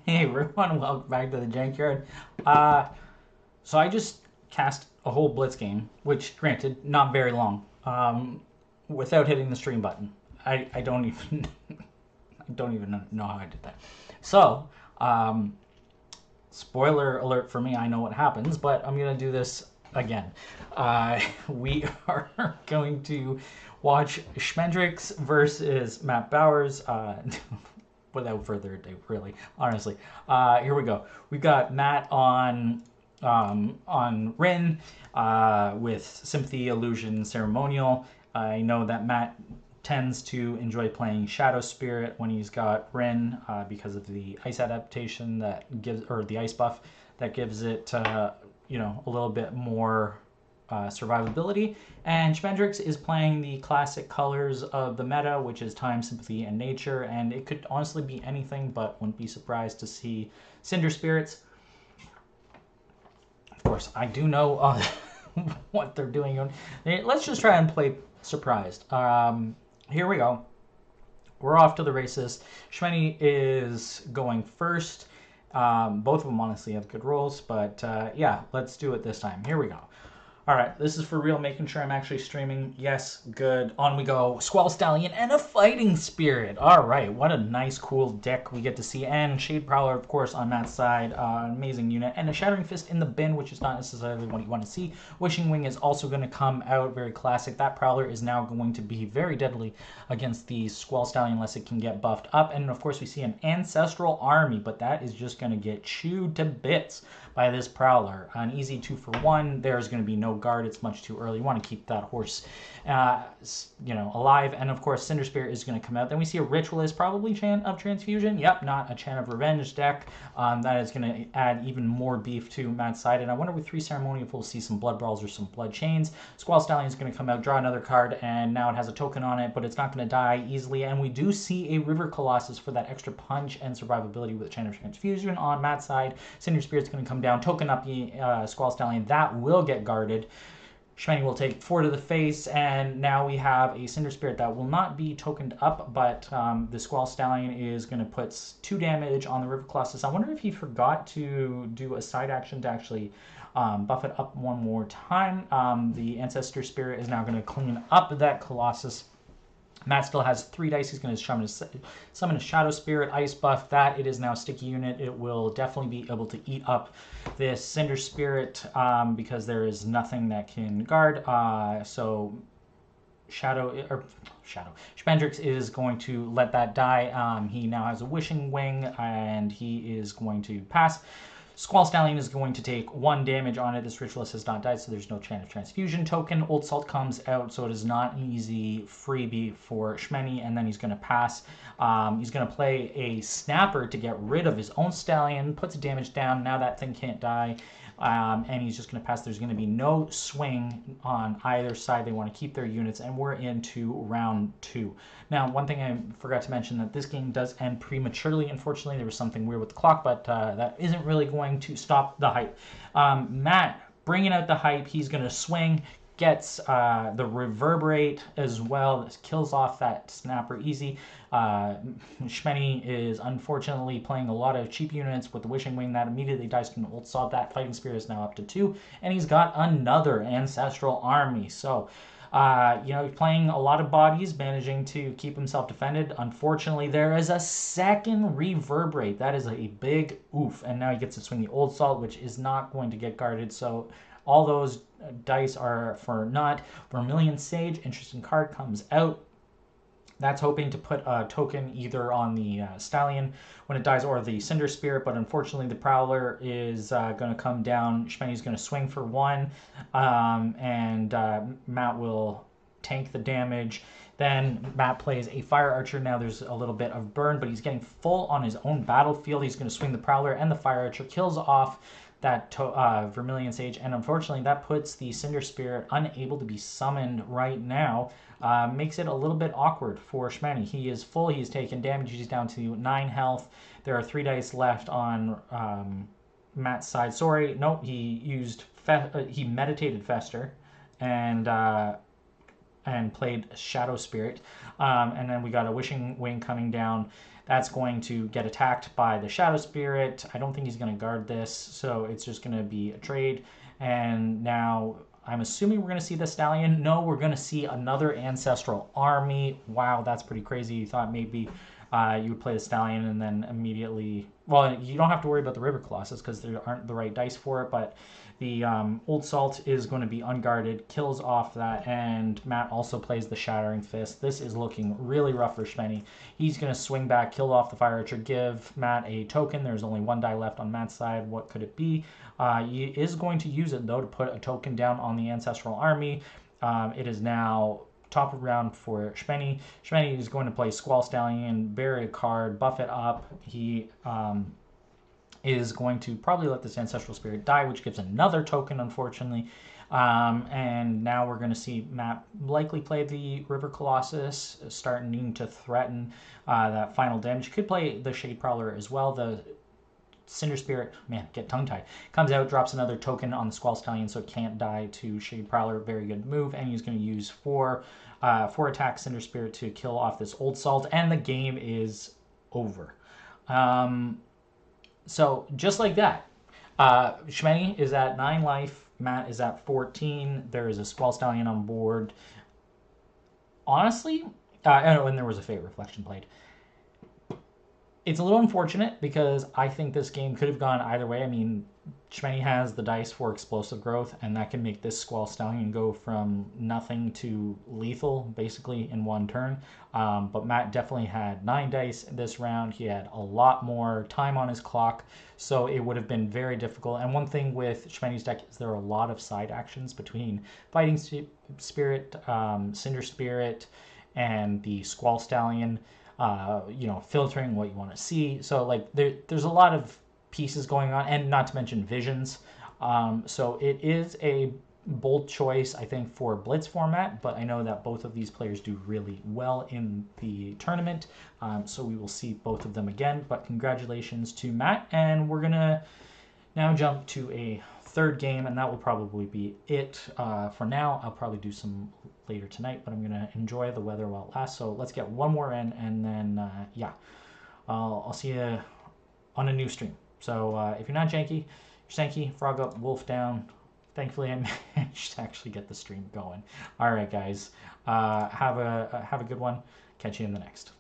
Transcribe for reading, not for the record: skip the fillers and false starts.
Hey everyone, welcome back to the Junkyard. So I just cast a whole Blitz game, which granted, not very long, without hitting the stream button. I don't even I don't even know how I did that. So, spoiler alert for me, I know what happens, but I'm gonna do this again. We are going to watch Schmendrix versus Matt Bowers. Without further ado, really, honestly. Here we go. We've got Matt on Rin with Sympathy, Illusion, Ceremonial. I know that Matt tends to enjoy playing Shadow Spirit when he's got Rin because of the ice adaptation that gives, or the ice buff that gives it, you know, a little bit more survivability. And Schmendrix is playing the classic colors of the meta, which is Time, Sympathy, and Nature, and it could honestly be anything, but wouldn't be surprised to see Cinder Spirits. Of course, I do know what they're doing. Let's just try and play surprised. Here we go. We're off to the races. Shmeny is going first. Both of them honestly have good rolls, but yeah, let's do it this time. Here we go. All right, this is for real, making sure I'm actually streaming. Yes, good. On we go. Squall Stallion and a Fighting Spirit. All right, what a nice, cool deck we get to see. And Shade Prowler, of course, on Matt's side. Amazing unit. And a Shattering Fist in the bin, which is not necessarily what you want to see. Wishing Wing is also going to come out. Very classic. That Prowler is now going to be very deadly against the Squall Stallion unless it can get buffed up. And, of course, we see an Ancestral Army, but that is just going to get chewed to bits by this Prowler. An easy 2-for-1. There's going to be no guard. It's much too early. You want to keep that horse, you know, alive. And of course, Cinder Spirit is going to come out. Then we see a Ritualist, probably Chant of Transfusion. Yep, not a Chant of Revenge deck. That is going to add even more beef to Matt's side. And I wonder with 3 Ceremonial if we'll see some Blood Brawls or some Blood Chains. Squall Stallion is going to come out, draw another card, and now it has a token on it, but it's not going to die easily. And we do see a River Colossus for that extra punch and survivability with Chant of Transfusion on Matt's side. Cinder Spirit's going to come down, token up the Squall Stallion. That will get guarded. Shmeny will take 4 to the face, and now we have a Cinder Spirit that will not be tokened up, but the Squall Stallion is going to put 2 damage on the River Colossus. I wonder if he forgot to do a side action to actually buff it up one more time. The Ancestor Spirit is now going to clean up that Colossus. Matt still has 3 dice. He's going to summon a Shadow Spirit, Ice buff. That it is now a sticky unit. It will definitely be able to eat up this Cinder Spirit because there is nothing that can guard. So Schmendrix is going to let that die. He now has a Wishing Wing, and he is going to pass. Squall Stallion is going to take 1 damage on it. This Ritualist has not died, so there's no Chant of Transfusion token. Old Salt comes out, so it is not an easy freebie for Shmeny, and then he's going to pass. He's going to play a Snapper to get rid of his own Stallion, puts damage down. Now that thing can't die, and he's just going to pass. There's going to be no swing on either side. They want to keep their units, and we're into round 2. Now, one thing I forgot to mention, that this game does end prematurely. Unfortunately, there was something weird with the clock, but that isn't really going to stop the hype. Matt, bringing out the hype. He's going to swing, gets the Reverberate as well. This kills off that Snapper easy. Shmeny is unfortunately playing a lot of cheap units with the Wishing Wing. That immediately dies to an Old Salt. That Fighting Spirit is now up to 2, and he's got another Ancestral Army. So, you know, he's playing a lot of bodies, managing to keep himself defended. Unfortunately, there is a second Reverberate. That is a big oof. And now he gets to swing the Old Salt, which is not going to get guarded. So all those dice are for naught. Vermilion Sage, interesting card, comes out. That's hoping to put a token either on the Stallion when it dies or the Cinder Spirit, but unfortunately the Prowler is going to come down. Shmeny's going to swing for 1, and Matt will tank the damage. Then Matt plays a Fire Archer. Now there's a little bit of burn, but he's getting full on his own battlefield. He's going to swing the Prowler, and the Fire Archer kills off Vermilion Sage, and unfortunately that puts the Cinder Spirit unable to be summoned right now. Makes it a little bit awkward for Schmeny. He is full, he's taken damage, he's down to 9 health. There are 3 dice left on Matt's side. Sorry, nope, he meditated Fester and played Shadow Spirit. And then we got a Wishing Wing coming down. That's going to get attacked by the Shadow Spirit. I don't think he's going to guard this, so it's just going to be a trade. And now I'm assuming we're going to see the Stallion. No, we're going to see another Ancestral Army. Wow, that's pretty crazy. You thought maybe you would play the Stallion and then immediately... Well, you don't have to worry about the River Colossus because there aren't the right dice for it, but the Old Salt is going to be unguarded, kills off that, and Matt also plays the Shattering Fist. This is looking really rough for Schmenny. He's going to swing back, kill off the Fire Archer, give Matt a token. There's only 1 die left on Matt's side. What could it be? He is going to use it, though, to put a token down on the Ancestral Army. It is now top of round for Schmenny. Schmenny is going to play Squall Stallion, bury a card, buff it up. He is going to probably let this Ancestral Spirit die, which gives another token, unfortunately. And now we're going to see Matt likely play the River Colossus, starting to threaten that final damage. Could play the Shade Prowler as well. The Cinder Spirit, man, get tongue-tied, comes out, drops another token on the Squall Stallion, so it can't die to Shade Prowler. Very good move, and he's going to use 4 attack Cinder Spirit to kill off this Old Salt, and the game is over. So just like that, Schmenny is at 9 life, Matt is at 14. There is a Squall Stallion on board. Honestly, and there was a Fate Reflection played. It's a little unfortunate because I think this game could have gone either way. I mean, Schmenny has the dice for explosive growth, and that can make this Squall Stallion go from nothing to lethal, basically, in 1 turn. But Matt definitely had 9 dice this round. He had a lot more time on his clock, so it would have been very difficult. And one thing with Schmenny's deck is there are a lot of side actions between Fighting Spirit, Cinder Spirit, and the Squall Stallion. Filtering what you want to see. So like there's a lot of pieces going on, and not to mention visions. So it is a bold choice, I think, for Blitz format, but I know that both of these players do really well in the tournament. So we will see both of them again, but congratulations to Matt. And we're gonna now jump to a 3rd game, and that will probably be it for now. I'll probably do some later tonight, but I'm gonna enjoy the weather while it lasts. So let's get 1 more in, and then I'll see you on a new stream. So if you're not janky, you're Sankey, Frog Up, Wolf Down. Thankfully, I managed to actually get the stream going. All right, guys, have a good one. Catch you in the next.